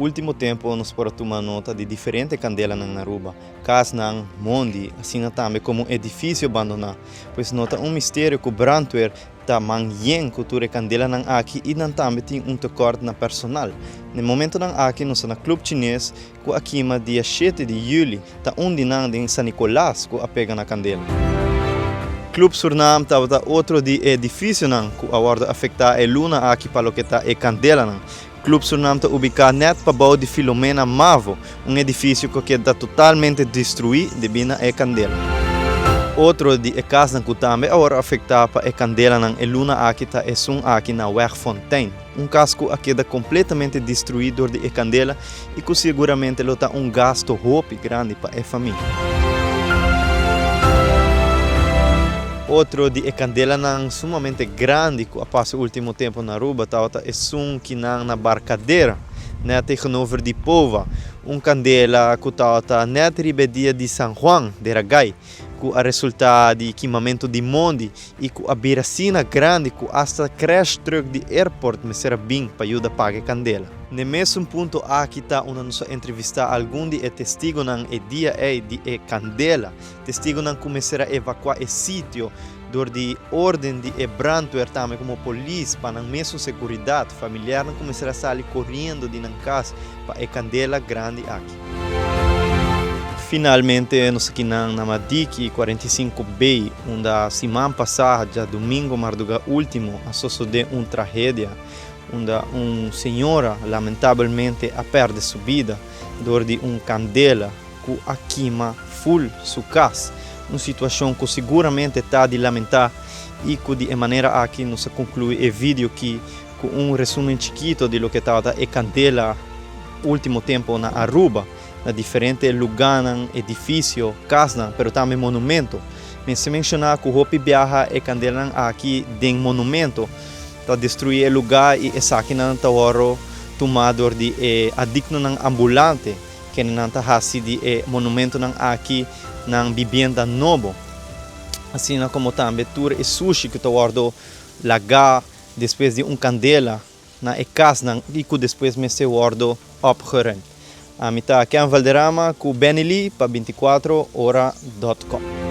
último tempo nós podemos tomar nota de diferentes candelas na Aruba, casa ng Mondi, assim também como edifício abandonado, pois nota mistério que o brandweer está manhã cultura candela ng aqui e não também tem tecort na personal. No momento ng aqui nós na clube chinês, que aqui dia 7 de julho, está dinang din San Nicolas que apega na candela. Club Surnam estava outro de edifício que agora afeta a luna aqui para o que está a candela. Club Surnam está ubicado net para baixo de Filomena Mavo, edifício que está totalmente destruído devido a candela. Outro de casa que também agora afeta para a candela a luna aqui está aqui na Wegfontein, casco aqui está completamente destruído de candela e que seguramente lo está gasto roupa grande para a família. Outro de candela sumamente grande que passa o último tempo na Aruba é que na barcadeira, né, tegenover de Pova, candela que está na ribedia de San Juan de Ragay, que a resultado de queimamento de Mondi e que a biracina grande que hasta crash truck de airport me será bem para ajudar a pagar candela. No mesmo ponto aqui está nossa entrevista algum de testigo ng dia de candela, testigo ng começar a evacuar o sítio door de ordem de brandweer também como polícia para não mesmo segurança familiar não começar a sair correndo de casa para a candela grande aqui. Finalmente, nós aqui na Madiki 45B, onde semana passada, já domingo, marduga último, sucedeu uma tragédia, onde senhora, lamentavelmente, a perde sua vida, dor de candela que a queima full sua casa. Uma situação que seguramente está de lamentar e que de maneira aqui nós conclui o vídeo que com resumo chiquito de lo que estava a candela último tempo na Aruba, na diferentes lugares, edifícios, casas, mas também monumentos. Mas se mencionar que o Hopi viaja e candela aqui de monumento, está destruir o lugar e essa aqui não está tomador de adigno ng ambulante, que não está hasi de monumento ng aqui ng vivienda novo. Assim como também tour e sushi que está guardo lagar depois de candela na casa e que depois me se guardo opgeruimd. A mitad aqui em Valderrama com Benny Lee para 24horas.com.